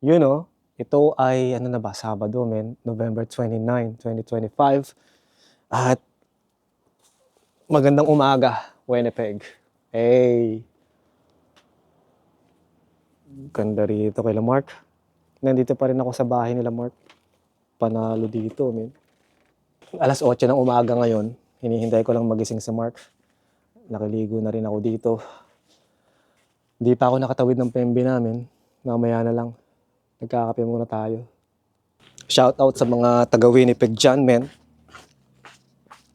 You know, ito ay ano na ba, Sabado, men, November 29, 2025. At magandang umaga, Winnipeg. Hey, ganda rito kay Mark. Nandito pa rin ako sa bahay nila Mark. Panalo dito, men. Alas 8 ng umaga ngayon, hinihintay ko lang magising si Mark. Nakiligo na rin ako dito. Hindi pa ako nakatawid ng PMB namin. Mamaya na lang. Nagkakape muna tayo. Shout out sa mga taga Winnipeg dyan, men.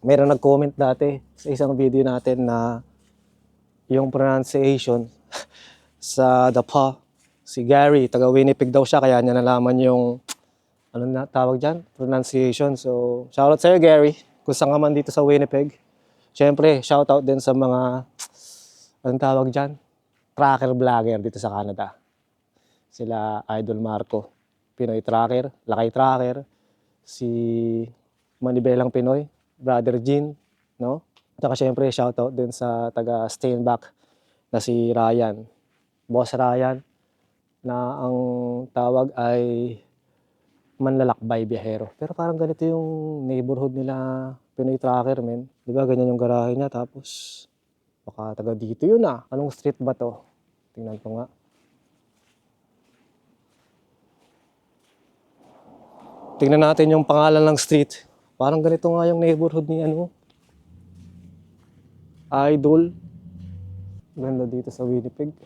Meron nag-comment dati sa isang video natin na yung pronunciation sa the pa, si Gary, taga Winnipeg daw siya, kaya niya nalaman yung ano na tawag dyan, pronunciation. So, shout out sa'yo, Gary, kung saan ka man dito sa Winnipeg. Siyempre, shout out din sa mga, anong tawag dyan, tracker vlogger dito sa Canada. Sila Idol Marco, Pinoy Tracker, Lakay Tracker, si Manibelang Pinoy, Brother Jean, no? At syempre, shoutout din sa taga Steinbach na si Ryan. Boss Ryan, na ang tawag ay manlalakbay biyahero. Pero parang ganito yung neighborhood nila Pinoy Tracker, men. Di ba, ganyan yung garahe niya. Tapos, baka taga dito yun ah. Anong street ba to? Tingnan ko nga. Tingnan natin yung pangalan ng street. Parang ganito nga yung neighborhood ni Idol. Ganda dito sa Winnipeg.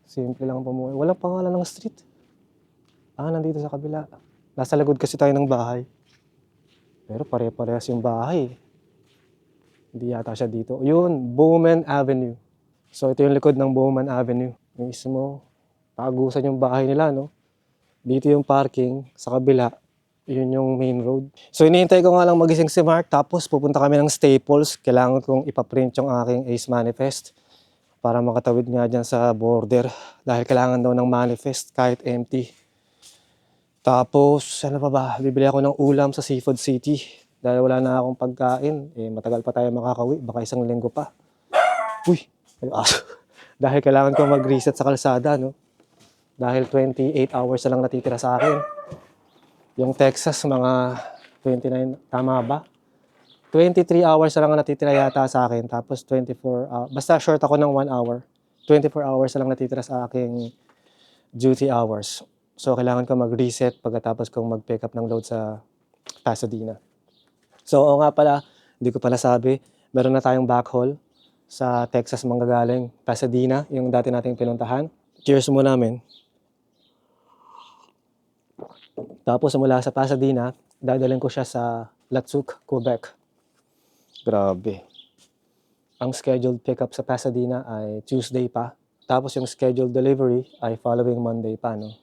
Simple lang pamuhay. Walang pangalan ng street. Nandito sa kabila. Nasa lagod kasi tayo ng bahay. Pero pare-parehas yung bahay. Hindi yata siya dito. Yun, Bowman Avenue. So ito yung likod ng Bowman Avenue. Mismo, tagusan yung bahay nila, no? Dito yung parking, sa kabila. Yun yung main road. So hinihintay ko nga lang magising si Mark, tapos pupunta kami ng Staples. Kailangan kong ipaprint yung aking ACE manifest para makatawid nga dyan sa border dahil kailangan daw ng manifest kahit empty. Tapos ano pa ba, bibili ako ng ulam sa Seafood City dahil wala na akong pagkain. Matagal pa tayo makakauwi, baka isang linggo pa. Uy, ay aso. Dahil kailangan kong mag-reset sa kalsada, no? Dahil 28 hours na lang natitira sa akin. Yung Texas, mga 29, tama ba? 23 hours na lang natitira yata sa akin. Tapos 24 hours. Basta short ako ng 1 hour. 24 hours na lang natitira sa aking duty hours. So, kailangan ko mag-reset pagkatapos kong mag-pick up ng load sa Pasadena. So, oo nga pala, hindi ko pala sabi, meron na tayong backhaul sa Texas manggagaling Pasadena, yung dati nating pinuntahan. Cheers muna namin. Tapos mula sa Pasadena, dadalhin ko siya sa Latsuk, Quebec. Grabe. Ang scheduled pickup sa Pasadena ay Tuesday pa. Tapos yung scheduled delivery ay following Monday pa, no?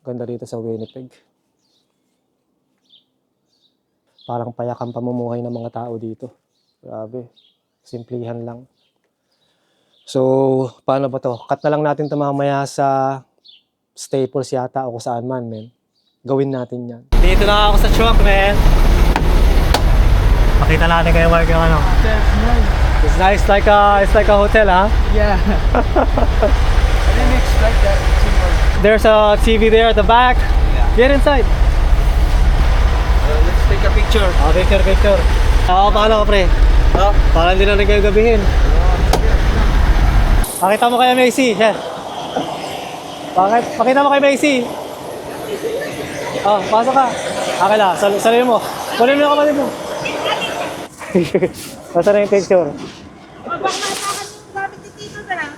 Ganda rito sa Winnipeg. Parang payak ang pamumuhay ng mga tao dito. Grabe. Simplihan lang. So, paano ba to? Cut na lang natin ito mamaya sa Staples yata o kung saan man, men. Gawin natin yan. Dito na ako sa truck, men. Pakita natin kayo, Mark, yung ano. That's nice. It's nice, it's like a hotel, huh? Yeah. I didn't expect that too much. There's a TV there at the back. Yeah. Get inside. Let's take a picture. Picture. Paano ka, pre? Para hindi na rin kayo gabihin. Pakita mo kay Macy, siya. Pakita mo kay Macy. Pasok ka. Okay lang, saluhin mo. Kunin mo yung kapatid mo. Basta na yung picture. Baka masakan yung gamit ni Tito na.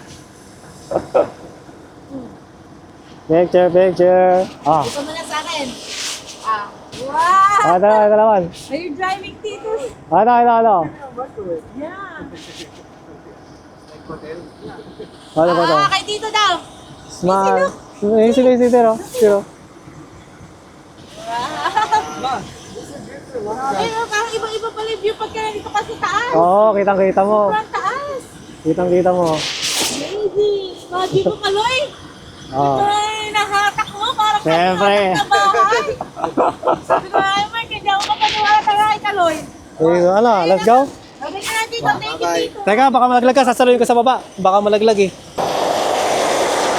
Picture. Ito mo na sa akin. Wow! Ito naman. Are you driving, Tito? Ano? Yeah. Ano ba ito? Kay Tito daw. Smile. Yung sila, Zero. Pero parang iba-iba pala yung view pagka nandito ka sa taas. Oo, kitang-kita mo. Sobrang taas. Kitang-kita mo. Amazing. Di mo kaloy. Ito ay nahatak mo. Parang Siyempre. sa bahay. Sabi ko, ay Mark, hindi ako mapaniwala talaga kay Kaloy. Let's go. Okay ka na, Tito. Thank you, Tito. Teka, baka malaglag ka. Sasaluhin ko sa baba. Baka malaglag eh.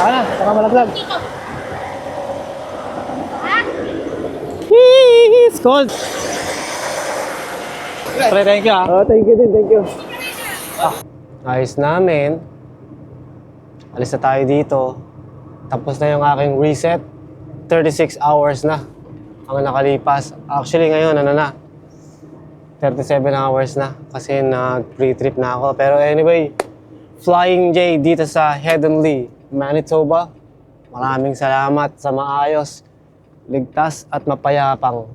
na, baka malaglag. Dito. Ha? It's cold. Pre, thank you ah. Oh, thank you din, thank you. Ayos namin. Alis na tayo dito. Tapos na yung aking reset. 36 hours na ang nakalipas. Actually ngayon, 37 hours na. Kasi nag-pre-trip na ako. Pero anyway, Flying J dito sa Heavenly, Manitoba. Maraming salamat sa maayos, ligtas at mapayapang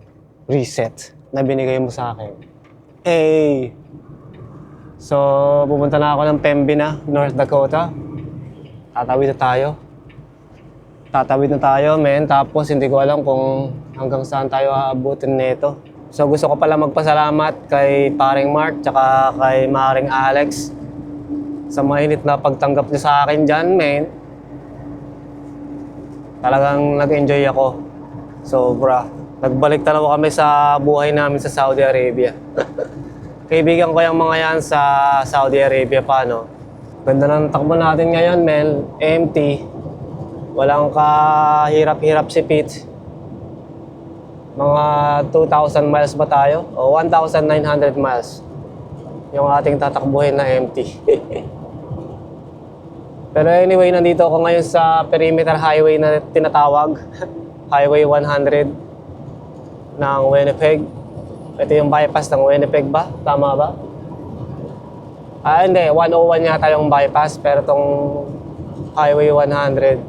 reset na binigay mo sa akin. Hey! So, pupunta na ako ng Pembina, North Dakota. Tatawid na tayo, men. Tapos, hindi ko alam kung hanggang saan tayo aabutin nito. So, gusto ko pala magpasalamat kay Paring Mark tsaka kay Maring Alex sa mainit na pagtanggap niyo sa akin dyan, men. Talagang nag-enjoy ako. Sobra. Nagbalik talaga kami sa buhay namin sa Saudi Arabia. Kaibigan ko yung mga yan sa Saudi Arabia pa, no? Ganda ng takbo natin ngayon, men. Empty. Walang kahirap-hirap si Pete. Mga 2,000 miles ba tayo? O 1,900 miles. Yung ating tatakbuhin na empty. Pero anyway, nandito ako ngayon sa perimeter highway na tinatawag. Highway 100 ng Winnipeg. Ito yung bypass ng Winnipeg ba? Tama ba? Hindi. 101 yata yung bypass. Pero itong Highway 100,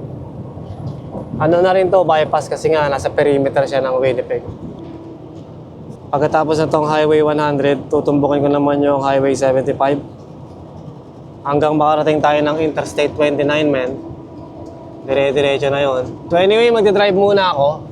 ano na rin to, bypass kasi nga nasa perimeter siya ng Winnipeg. Pagkatapos na tong Highway 100, tutumbukin ko naman yung Highway 75. Hanggang makarating tayo ng Interstate 29, men. Dire-diretso na yon. So anyway, magdadrive muna ako.